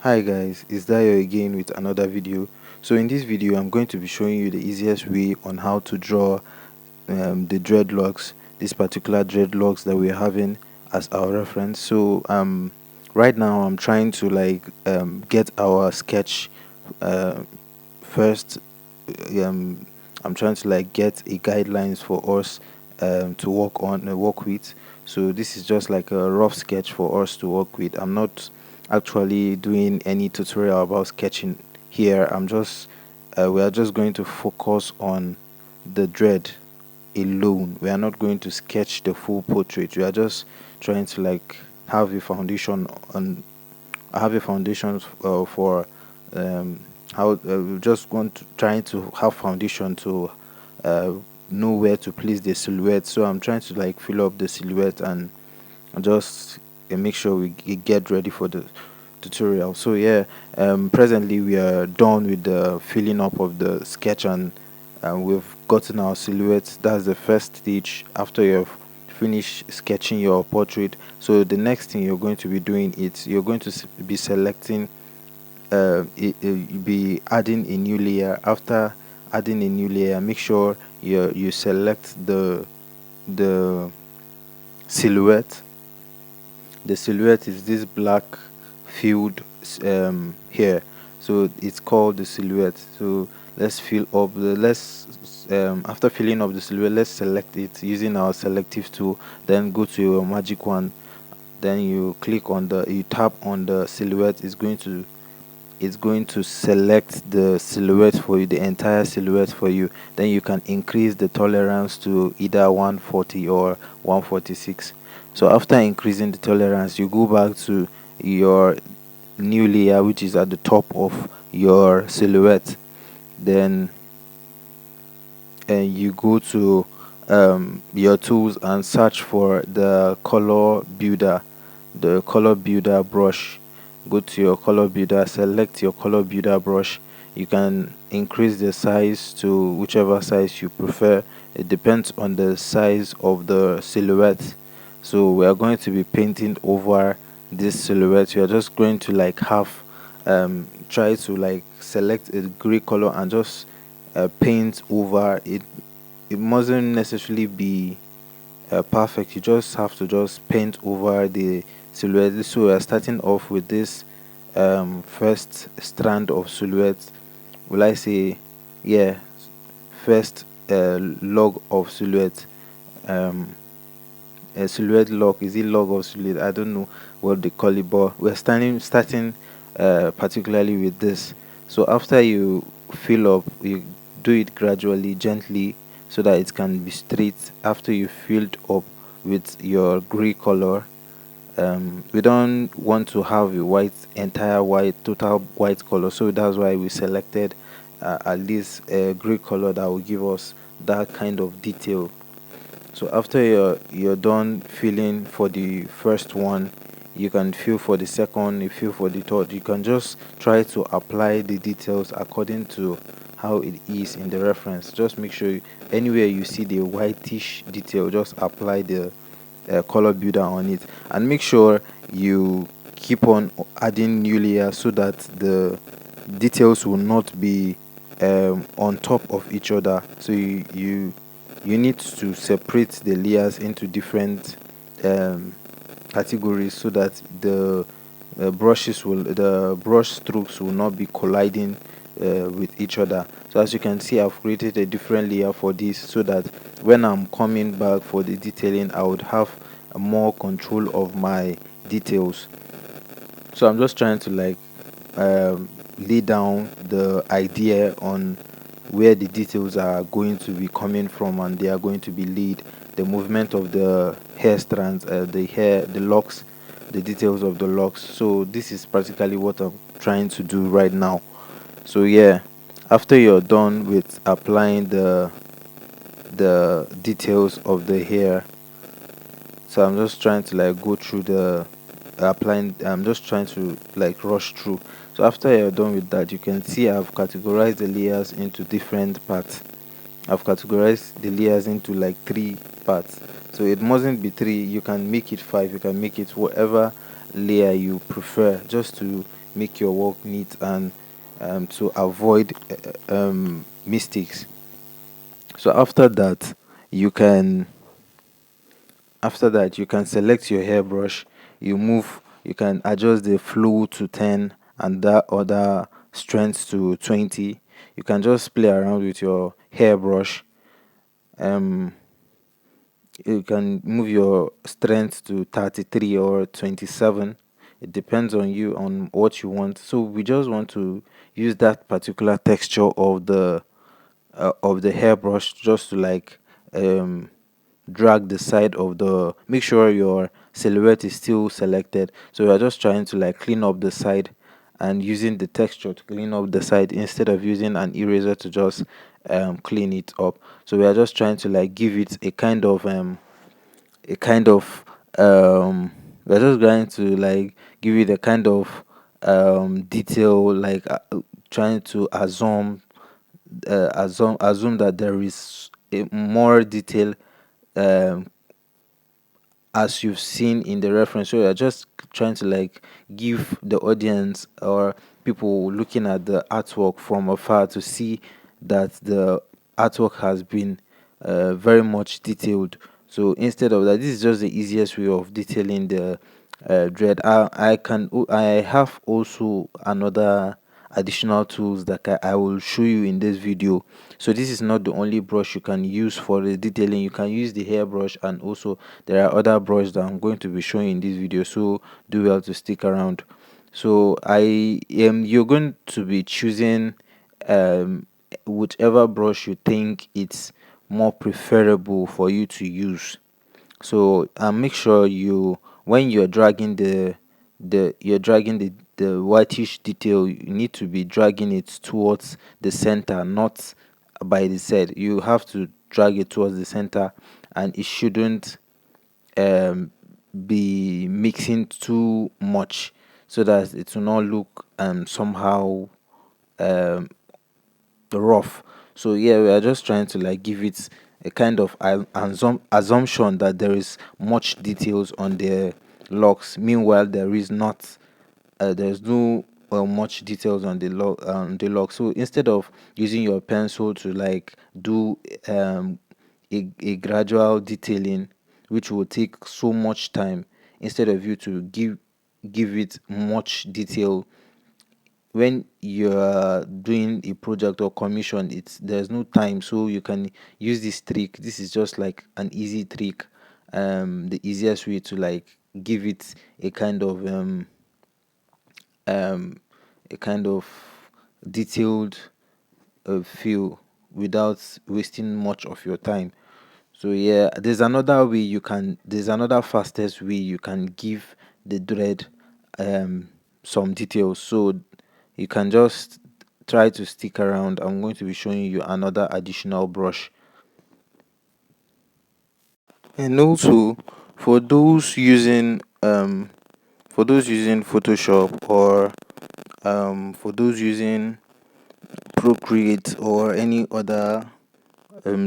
Hi guys, it's Dayo again with another video. So in this video I'm going to be showing you the easiest way on how to draw the dreadlocks, this particular dreadlocks that we're having as our reference. So right now I'm trying to get our sketch first. um I'm trying to get a guidelines for us to work with. So this is just like a rough sketch for us to work with. I'm not actually doing any tutorial about sketching here. We are just going to focus on the dread alone. We are not going to sketch the full portrait. We are just trying to have a foundation on have a foundation for how we just want to trying to have foundation to uh, know where to place the silhouette. So I'm trying to fill up the silhouette and just make sure we get ready for the tutorial. So yeah, presently we are done with the filling up of the sketch, and we've gotten our silhouette. That's the first stage after you've finished sketching your portrait. So the next thing you're going to be doing is you're going to be selecting be adding a new layer. After adding a new layer, make sure you select the silhouette. The silhouette is this black field here, so it's called the silhouette. So let's fill up the let's after filling up the silhouette, let's select it using our selective tool, then go to your magic wand, then you tap on the silhouette. It's going to select the silhouette for you, the entire silhouette for you. Then you can increase the tolerance to either 140 or 146. So after increasing the tolerance, you go back to your new layer, which is at the top of your silhouette. Then you go to your tools and search for the color builder brush. Go to your color builder, select your color builder brush. You can increase the size to whichever size you prefer. It depends on the size of the silhouette. So we are going to be painting over this silhouette. We are just going to try to select a gray color and just paint over it. It mustn't necessarily be perfect. You just have to just paint over the silhouette. So we are starting off with this first strand of silhouette. Will I say, yeah, first log of silhouette. um a silhouette log, is it log or silhouette, I don't know what they call it, but we're starting particularly with this. So after you fill up, you do it gradually, gently, so that it can be straight. After you filled up with your gray color, we don't want to have a entire white, total white color, so that's why we selected at least a gray color that will give us that kind of detail. So after you're done filling for the first one, you can fill for the second, you fill for the third. You can just try to apply the details according to how it is in the reference. Just make sure anywhere you see the whitish detail, just apply the color builder on it, and make sure you keep on adding new layers so that the details will not be on top of each other. So you need to separate the layers into different categories so that the brush strokes will not be colliding with each other. So as you can see, I've created a different layer for this so that when I'm coming back for the detailing, I would have more control of my details. So I'm just trying to lay down the idea on where the details are going to be coming from, and they are going to be laid. The movement of the hair strands, the locks, the details of the locks. So this is practically what I'm trying to do right now. So yeah, after you're done with applying the details of the hair, so I'm just trying to go through the applying. I'm just trying to rush through. So after you're done with that, you can see I've categorized the layers into different parts. I've categorized the layers into three parts. So it mustn't be three, you can make it five, you can make it whatever layer you prefer, just to make your work neat and to avoid mistakes. So you can you can select your hairbrush. You can adjust the flow to 10 and that other strength to 20. You can just play around with your hairbrush. um you can move your strength to 33 or 27. It depends on you on what you want. So we just want to use that particular texture of the hairbrush just to like um drag the side of the make sure your silhouette is still selected. So we are just trying to like clean up the side and using the texture to clean up the side instead of using an eraser to just clean it up. So we are just trying to like give it a kind of we're just going to like give it a kind of detail, like trying to assume that there is a more detail um as you've seen in the reference. So you're just trying to like give the audience or people looking at the artwork from afar to see that the artwork has been very much detailed. So instead of that, this is just the easiest way of detailing the dread. I have also another additional tools that I will show you in this video. So this is not the only brush you can use for the detailing. You can use the hairbrush, and also there are other brushes that I'm going to be showing in this video, so do well to stick around. So you're going to be choosing um whichever brush you think it's more preferable for you to use. So make sure you when you're dragging the whitish detail, you need to be dragging it towards the center, not by the side. You have to drag it towards the center, and it shouldn't um be mixing too much, so that it will not look somehow um rough. So yeah, we are just trying to like give it a kind of assumption that there is much details on the locks. Meanwhile, there's no much details on the lock. So instead of using your pencil to like do a gradual detailing, which will take so much time, instead of you to give it much detail when you're doing a project or commission, it's there's no time, so you can use this trick. This is just like an easy trick, the easiest way to like give it a kind of um a kind of detailed feel without wasting much of your time. So yeah, there's another fastest way you can give the dread some details. So you can just try to stick around. I'm going to be showing you another additional brush. And also for those using Photoshop, or for those using Procreate or any other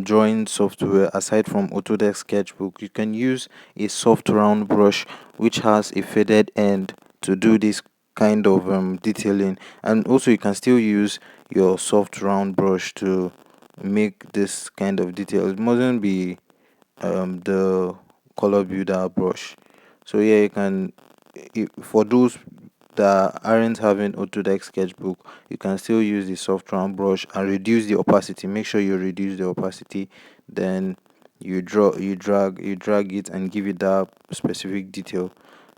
drawing software aside from Autodesk Sketchbook, you can use a soft round brush which has a faded end to do this kind of detailing. And also you can still use your soft round brush to make this kind of detail. It mustn't be the color builder brush. So yeah, you can for those that aren't having Autodesk Sketchbook, you can still use the soft round brush and reduce the opacity. Make sure you reduce the opacity, then you drag it and give it that specific detail.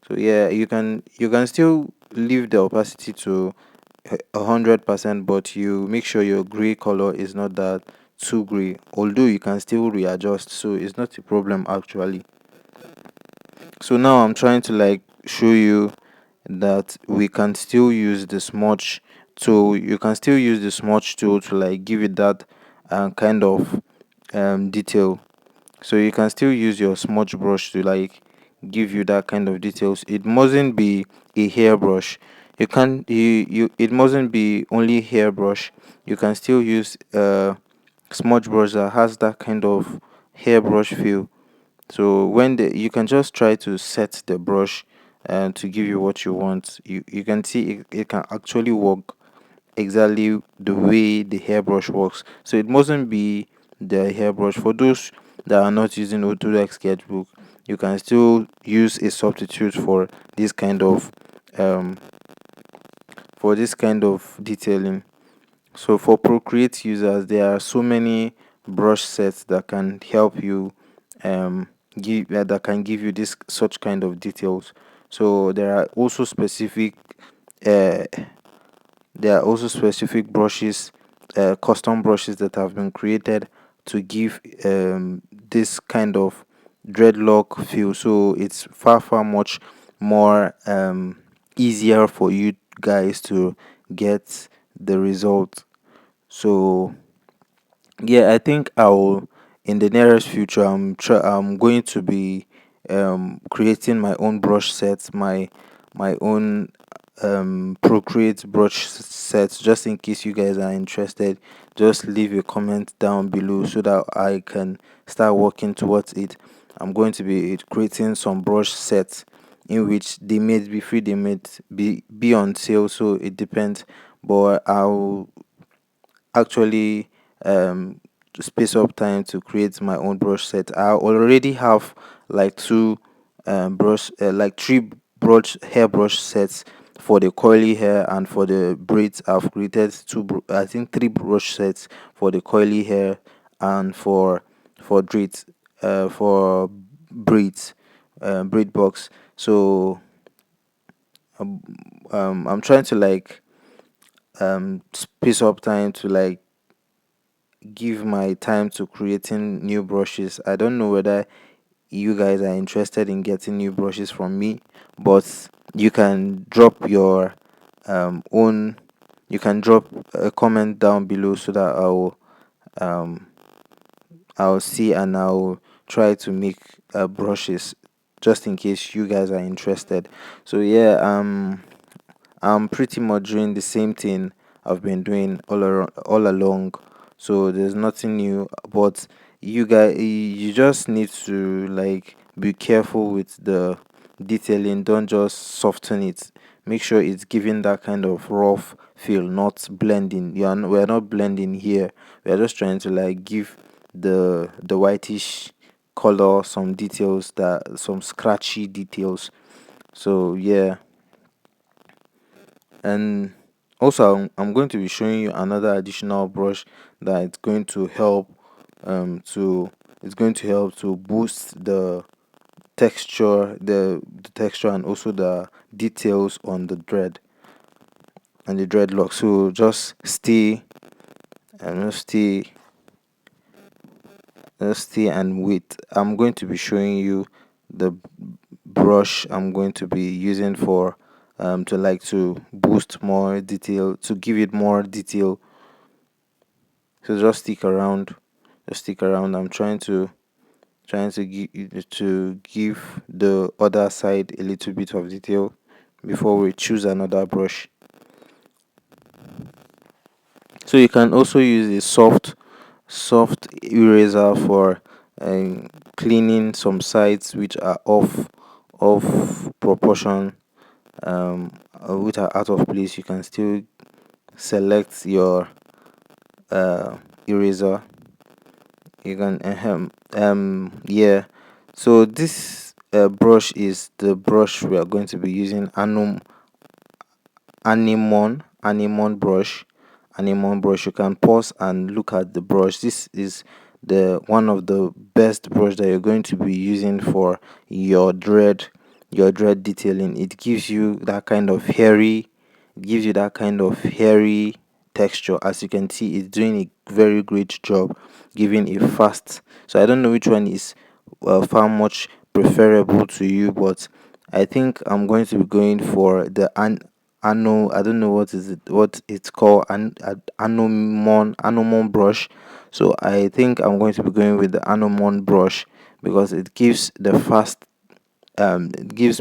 So yeah, you can still leave the opacity to 100%, but you make sure your gray color is not that too gray. Although you can still readjust, so it's not a problem actually. So now I'm trying to like show you that we can still use the smudge tool. You can still use the smudge tool to like give it that kind of detail. So you can still use your smudge brush to like give you that kind of details. It mustn't be a hairbrush. You can you it mustn't be only hairbrush. You can still use smudge brush that has that kind of hairbrush feel. So you can just try to set the brush to give you what you want. You can see it can actually work exactly the way the hairbrush works. So it mustn't be the hairbrush. For those that are not using Autodesk Sketchbook, you can still use a substitute this kind of um for this kind of detailing. So for Procreate users, there are so many brush sets that can help you give that can give you this such kind of details. So uh, there are also specific brushes, custom brushes that have been created to give this kind of dreadlock feel. So it's far much more easier for you guys to get the result. So yeah, I think I'll in the nearest future I'm going to be creating my own brush sets, my own Procreate brush sets. Just in case you guys are interested, just leave a comment down below so that I can start working towards it. I'm going to be creating some brush sets in which they may be free, they may be on sale, so it depends. But I'll actually space up time to create my own brush set. I already have like three brush hairbrush sets for the curly hair, and for the braids I've created I think three brush sets for the curly hair, and for braids for braids braid box. So I'm trying to like space up time to like give my time to creating new brushes. I don't know whether you guys are interested in getting new brushes from me, but you can drop your own you can drop a comment down below so that um I'll see, and I'll try to make brushes just in case you guys are interested. So yeah, I'm pretty much doing the same thing I've been doing all along. So there's nothing new, but you just need to like be careful with the detailing. Don't just soften it. Make sure it's giving that kind of rough feel, not blending. We're not blending here. We're just trying to like give the whitish color some details, that some scratchy details. So yeah, and also I'm going to be showing you another additional brush that it's going to help to it's going to help to boost the texture and also the details on the dreadlock. So just stay and just stay and wait. I'm going to be showing you the brush I'm going to be using for to boost more detail, to give it more detail. So just stick around. I'm trying to give the other side a little bit of detail before we choose another brush. So you can also use a soft eraser for cleaning some sides which are off proportion, which are out of place. You can still select your eraser. You can yeah. So this brush is the brush we are going to be using, anemone brush. Anemone brush. You can pause and look at the brush. This is the one of the best brush that you're going to be using for your dread detailing. It gives you that kind of hairy texture. As you can see, it's doing a very great job giving a fast. So I don't know which one is far much preferable to you, but I think I'm going to be going for the I don't know what it's called, anomon brush. So I think I'm going to be going with the anomon brush because it gives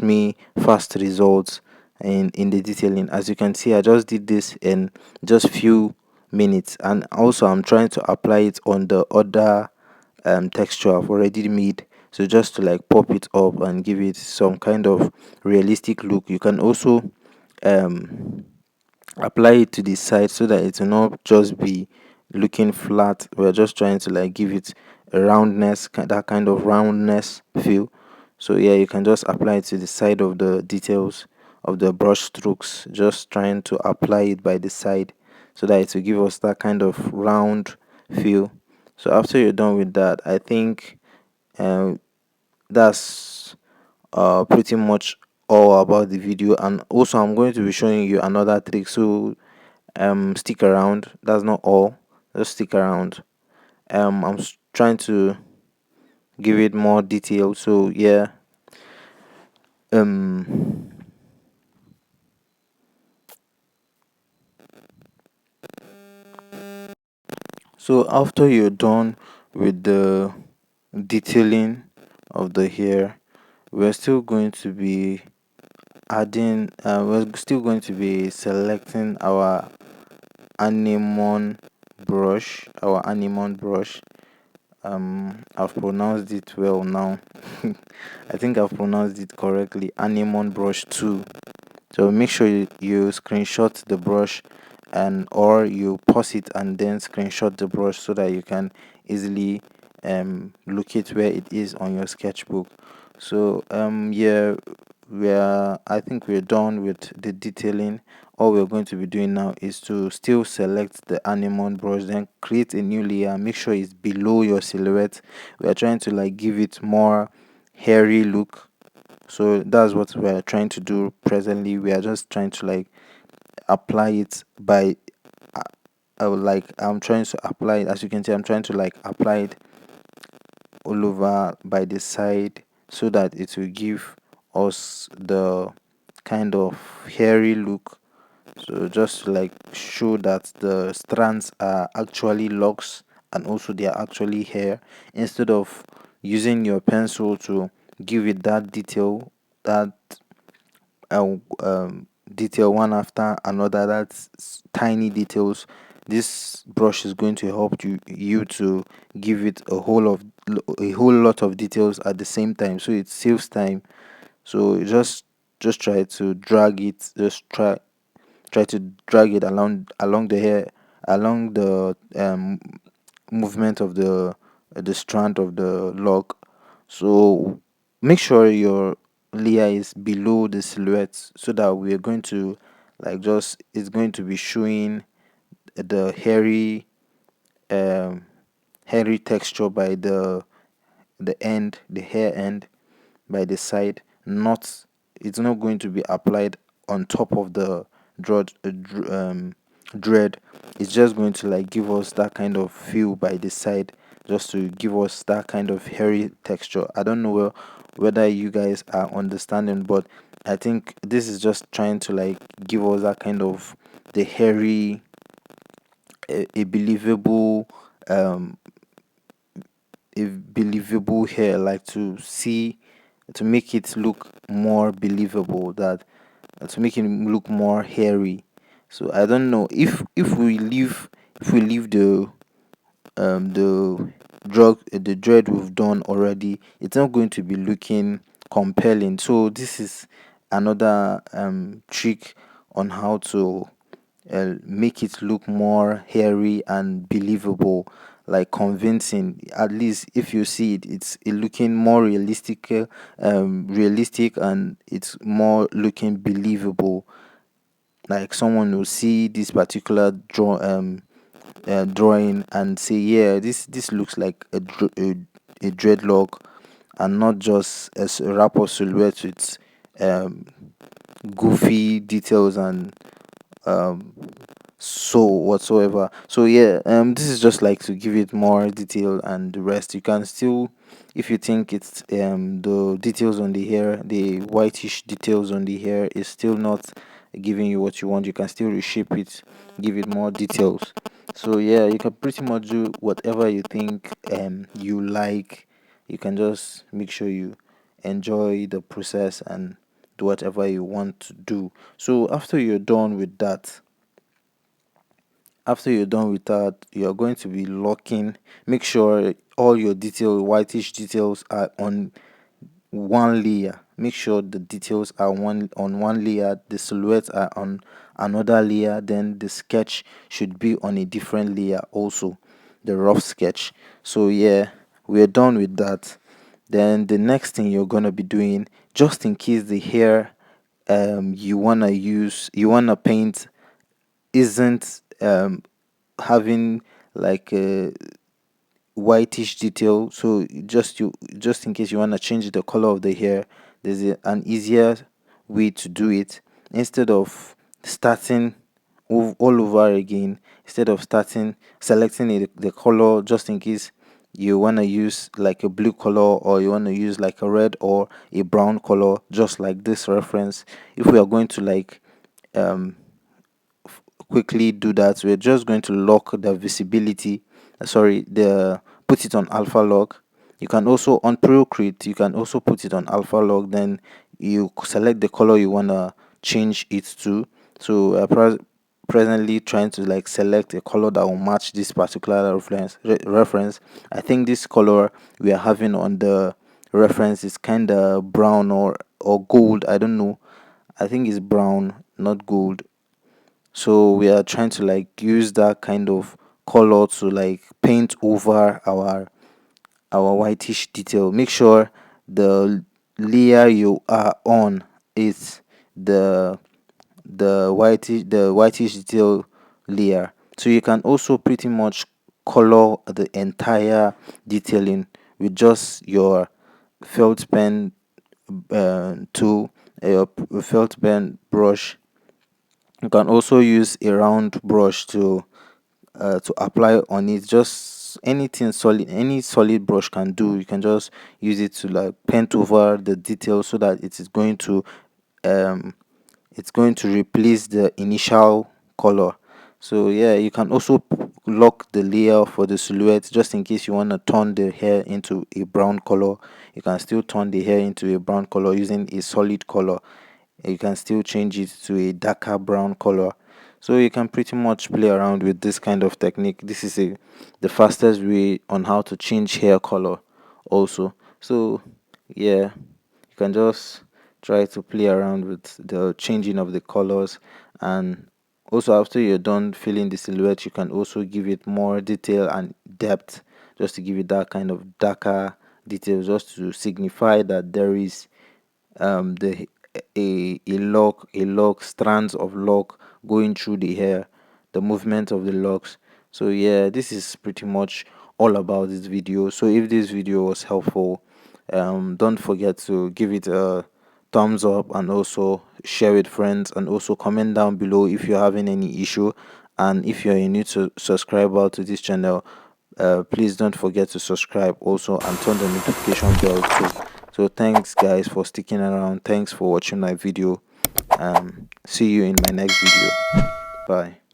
me fast results in the detailing. As you can see, I just did this in just few minutes, and also I'm trying to apply it on the other texture I've already made. So just to like pop it up and give it some kind of realistic look. You can also um apply it to the side so that it will not just be looking flat. We're just trying to like give it a roundness, that kind of roundness feel. So yeah, you can just apply it to the side of the details of the brush strokes, just trying to apply it by the side so that it will give us that kind of round feel. So after you're done with that, I think um, that's pretty much all about the video. And also I'm going to be showing you another trick, so stick around. That's not all, just stick around. Trying to give it more detail, so yeah. um so after you're done with the detailing of the hair, we're still going to be we're still going to be selecting our anemone brush. I've pronounced it well now. I think I've pronounced it correctly, anemone brush 2. So make sure you screenshot the brush, and or you pause it and then screenshot the brush so that you can easily locate where it is on your sketchbook. So yeah, I think we're done with the detailing. All we're going to be doing now is to still select the anemone brush, then create a new layer. Make sure it's below your silhouette. We are trying to like give it more hairy look, so that's what we're trying to do presently. We are just trying to like apply it by I'm trying to apply it, as you can see, I'm trying to like apply it all over by the side so that it will give us the kind of hairy look. So just to like show that the strands are actually locks and also they are actually hair, instead of using your pencil to give it that detail, that uh, detail one after another, that's tiny details. This brush is going to help you to give it a whole lot of details at the same time, so it saves time. So you just try to drag it, try to drag it along the hair, along the movement of the strand of the lock. So make sure your layer is below the silhouette so that we're going to like just it's going to be showing the um hairy texture by the hair end, by the side. Not It's not going to be applied on top of the dread. It's just going to like give us that kind of feel by the side, just to give us that kind of hairy texture. I don't know whether you guys are understanding, but I think this is just trying to like give us that kind of the hairy, a believable um hair, like to see, to make it look more believable, that to make it look more hairy. So I don't know if we leave the the dread we've done already, it's not going to be looking compelling. So this is another trick on how to make it look more hairy and believable, like convincing. At least if you see it, it's looking more realistic, realistic, and it's more looking believable. Like someone will see this particular drawing and say, yeah, this looks like a dreadlock, and not just as a wrap of silhouette with um, goofy details and um so whatsoever. So yeah, this is just like to give it more detail, and the rest you can still, if you think it's the details on the hair, the whitish details on the hair is still not giving you what you want, you can still reshape it, give it more details. So yeah, you can pretty much do whatever you think you like. You can just make sure you enjoy the process and do whatever you want to do. So after you're done with that, you're going to be locking. Make sure all your detail, whitish details are on one layer. Make sure the details are on one layer, the silhouettes are on another layer, then the sketch should be on a different layer also, the rough sketch. So yeah, we're done with that. Then the next thing you're gonna be doing, just in case the hair you wanna paint isn't having like a whitish detail, so just in case you want to change the color of the hair, there's an easier way to do it. Instead of starting all over again, instead of starting selecting the color, just in case you want to use like a blue color, or you want to use like a red or a brown color, just like this reference. If we are going to like um quickly do that, we're just going to lock the visibility, sorry, the put it on alpha lock. You can also on Procreate, you can also put it on alpha lock, then you select the color you want to change it to. So presently trying to like select a color that will match this particular reference. I think this color we are having on the reference is kind of brown or gold, I don't know. I think it's brown, not gold. So we are trying to like use that kind of color to like paint over our whitish detail. Make sure the layer you are on is the whitish detail layer. So you can also pretty much color the entire detailing with just your felt pen tool, your felt pen brush. You can also use a round brush to apply on it. Just anything solid, any solid brush can do. You can just use it to like paint over the detail so that it is going to um replace the initial color. So yeah, you can also lock the layer for the silhouette, just in case you want to turn the hair into a brown color. You can still turn the hair into a brown color using a solid color. You can still change it to a darker brown color. So you can pretty much play around with this kind of technique. This is the fastest way on how to change hair color also. So yeah, you can just try to play around with the changing of the colors. And also after you're done filling the silhouette, you can also give it more detail and depth, just to give it that kind of darker detail, just to signify that there is the a lock, strands of lock going through the hair, the movement of the locks. So yeah, this is pretty much all about this video. So if this video was helpful, don't forget to give it a thumbs up, and also share with friends, and also comment down below if you're having any issue. And if you're a new subscriber to this channel, please don't forget to subscribe also, and turn the notification bell too. So thanks guys for sticking around. Thanks for watching my video. See you in my next video. Bye.